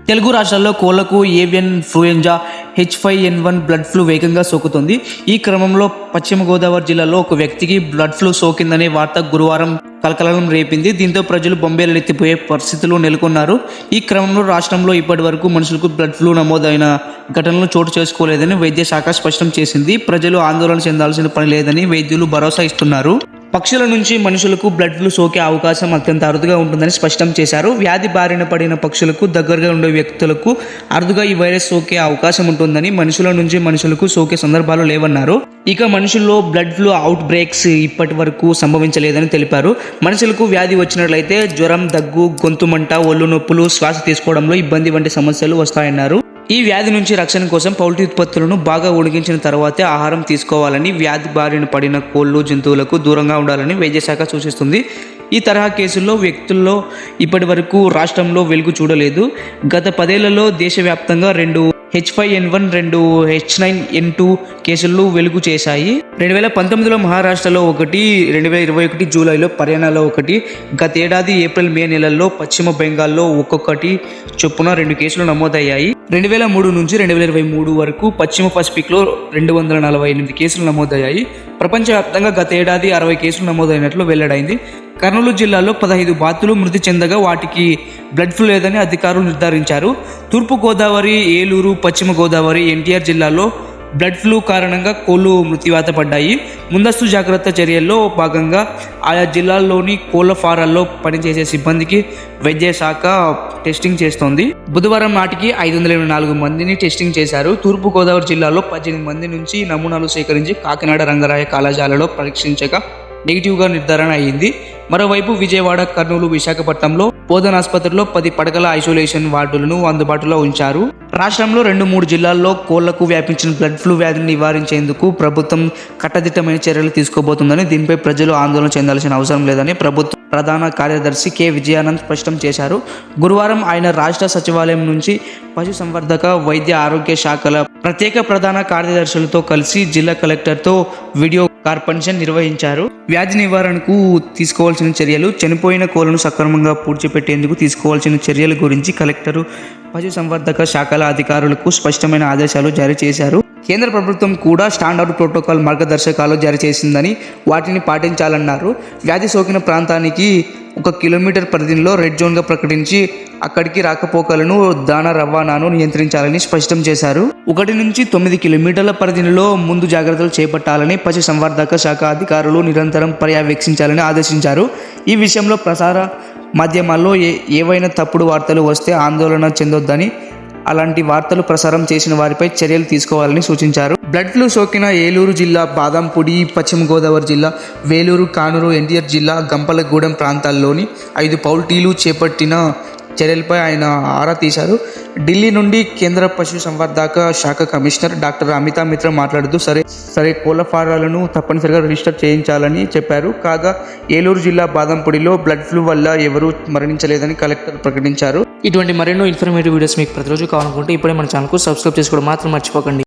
తెలుగు రాష్ట్రాల్లో కోళ్లకు avian influenza H5N1 blood flu వేగంగా సోకుతుంది. ఈ క్రమంలో పశ్చిమ గోదావరి జిల్లాలో ఒక వ్యక్తికి బ్లడ్ ఫ్లూ సోకిందనే వార్త గురువారం కలకలం రేపింది. దీంతో ప్రజలు బొంబేలెత్తిపోయే పరిస్థితులు నెలకొన్నారు. ఈ క్రమంలో రాష్ట్రంలో ఇప్పటి వరకు మనుషులకు బ్లడ్ ఫ్లూ నమోదైన ఘటనలు చోటు చేసుకోలేదని వైద్య శాఖ స్పష్టం చేసింది. ప్రజలు ఆందోళన చెందాల్సిన పని లేదని వైద్యులు భరోసా ఇస్తున్నారు. పక్షుల నుంచి మనుషులకు బ్లడ్ ఫ్లూ సోకే అవకాశం అత్యంత అరుదుగా ఉంటుందని స్పష్టం చేశారు. వ్యాధి బారిన పడిన పక్షులకు దగ్గరగా ఉండే వ్యక్తులకు అరుదుగా ఈ వైరస్ సోకే అవకాశం ఉంటుందని, మనుషుల నుంచి మనుషులకు సోకే సందర్భాలు లేవన్నారు. ఇక మనుషుల్లో బ్లడ్ ఫ్లూ అవుట్ బ్రేక్స్ ఇప్పటి వరకు సంభవించలేదని తెలిపారు. మనుషులకు వ్యాధి వచ్చినట్లయితే జ్వరం, దగ్గు, గొంతు మంట, ఒళ్ళు నొప్పులు, శ్వాస తీసుకోవడంలో ఇబ్బంది వంటి సమస్యలు వస్తాయన్నారు. ఈ వ్యాధి నుంచి రక్షణ కోసం పౌల్ట్రీ ఉత్పత్తులను బాగా ఉడికించిన తర్వాతే ఆహారం తీసుకోవాలని, వ్యాధి బారిన పడిన కోళ్లు, జంతువులకు దూరంగా ఉండాలని వైద్య శాఖ సూచిస్తుంది. ఈ తరహా కేసుల్లో వ్యక్తుల్లో ఇప్పటి వరకు రాష్ట్రంలో వెలుగు చూడలేదు. గత 10 ఏళ్లలో దేశవ్యాప్తంగా 2 H5N1, 2 H9N2 కేసులు వెలుగు చేశాయి. 2019లో మహారాష్ట్రలో 1, 2021 జూలైలో హర్యానాలో 1, గతేడాది ఏప్రిల్, మే నెలల్లో పశ్చిమ బెంగాల్లో ఒక్కొక్కటి చొప్పున 2 కేసులు నమోదయ్యాయి. 2003 నుంచి 2023 వరకు పశ్చిమ పసిఫిక్లో 248 కేసులు నమోదయ్యాయి. ప్రపంచవ్యాప్తంగా గతేడాది 60 కేసులు నమోదైనట్లు వెల్లడైంది. కర్నూలు జిల్లాలో 15 బాతులు మృతి చెందగా వాటికి బ్లడ్ ఫ్లూ లేదని అధికారులు నిర్ధారించారు. తూర్పుగోదావరి, ఏలూరు, పశ్చిమ గోదావరి, ఎన్టీఆర్ జిల్లాలో బ్లడ్ ఫ్లూ కారణంగా కోళ్లు మృత్యువాత పడ్డాయి. ముందస్తు జాగ్రత్త చర్యల్లో భాగంగా ఆయా జిల్లాల్లోని కోళ్ల ఫారాల్లో పనిచేసే సిబ్బందికి వైద్య శాఖ టెస్టింగ్ చేస్తోంది. బుధవారం నాటికి 584 మందిని టెస్టింగ్ చేశారు. తూర్పుగోదావరి జిల్లాలో 18 మంది నుంచి నమూనాలు సేకరించి కాకినాడ రంగరాయ కళాశాలలో పరీక్షించగా నెగిటివ్గా నిర్ధారణ అయింది. మరోవైపు విజయవాడ, కర్నూలు, విశాఖపట్నంలో బోధనాసుపత్రిలో 10 పడకల ఐసోలేషన్ వార్డులను అందుబాటులో ఉంచారు. రాష్ట్రంలో 2-3 జిల్లాల్లో కోళ్లకు వ్యాపించిన బ్లడ్ ఫ్లూ వ్యాధిని నివారించేందుకు ప్రభుత్వం కట్టదిట్టమైన చర్యలు తీసుకోబోతుందని, దీనిపై ప్రజలు ఆందోళన చెందాల్సిన అవసరం లేదని ప్రభుత్వ ప్రధాన కార్యదర్శి కె. విజయానంద్ స్పష్టం చేశారు. గురువారం ఆయన రాష్ట్ర సచివాలయం నుంచి పశుసంవర్ధక, వైద్య ఆరోగ్య శాఖల ప్రత్యేక ప్రధాన కార్యదర్శులతో కలిసి జిల్లా కలెక్టర్తో వీడియో కాన్ఫరెన్స్ నిర్వహించారు. వ్యాధి నివారణకు తీసుకోవాల్సిన చర్యలు, చనిపోయిన కోళ్లను సక్రమంగా పూడ్చిపెట్టేందుకు తీసుకోవాల్సిన చర్యల గురించి కలెక్టరు పశుసంవర్ధక శాఖల అధికారులకు స్పష్టమైన ఆదేశాలు జారీ చేశారు. కేంద్ర ప్రభుత్వం కూడా స్టాండర్డ్ ప్రోటోకాల్ మార్గదర్శకాలు జారీ చేసిందని వాటిని పాటించాలన్నారు. వ్యాధి సోకిన ప్రాంతానికి 1 కిలోమీటర్ పరిధిలో రెడ్ జోన్గా ప్రకటించి అక్కడికి రాకపోకలను, దాణా రవాణాను నియంత్రించాలని స్పష్టం చేశారు. 1 నుంచి 9 కిలోమీటర్ల పరిధిలో ముందు జాగ్రత్తలు చేపట్టాలని పశు సంవర్ధక శాఖ అధికారులు నిరంతరం పర్యవేక్షించాలని ఆదేశించారు. ఈ విషయంలో ప్రసార మాధ్యమాల్లో ఏవైనా తప్పుడు వార్తలు వస్తే ఆందోళన చెందొద్దని, అలాంటి వార్తలు ప్రసారం చేసిన వారిపై చర్యలు తీసుకోవాలని సూచించారు. బ్లడ్ ఫ్లూ సోకిన ఏలూరు జిల్లా బాదంపూడి, పశ్చిమ గోదావరి జిల్లా వేలూరు, కానూరు, ఎన్టీఆర్ జిల్లా గంపలగూడెం ప్రాంతాల్లోని 5 పౌల్ట్రీలు చేపట్టిన చర్యలపై ఆయన ఆరా తీశారు. ఢిల్లీ నుండి కేంద్ర పశు సంవర్ధక శాఖ కమిషనర్ డాక్టర్ అమితా మిత్రా మాట్లాడుతూ సరే కోళ్ల ఫారాలను తప్పనిసరిగా రిజిస్టర్ చేయించాలని చెప్పారు. కాగా ఏలూరు జిల్లా బాదంపూడిలో బ్లడ్ ఫ్లూ వల్ల ఎవరూ మరణించలేదని కలెక్టర్ ప్రకటించారు. ఇటువంటి మరెన్నో ఇన్ఫర్మేటివ్ వీడియోస్ మీకు ప్రతిరోజు కావాలనుకుంటే ఇప్పుడే మన ఛానల్కు సబ్స్క్రైబ్ చేసుకోవడం మాత్రం మర్చిపోకండి.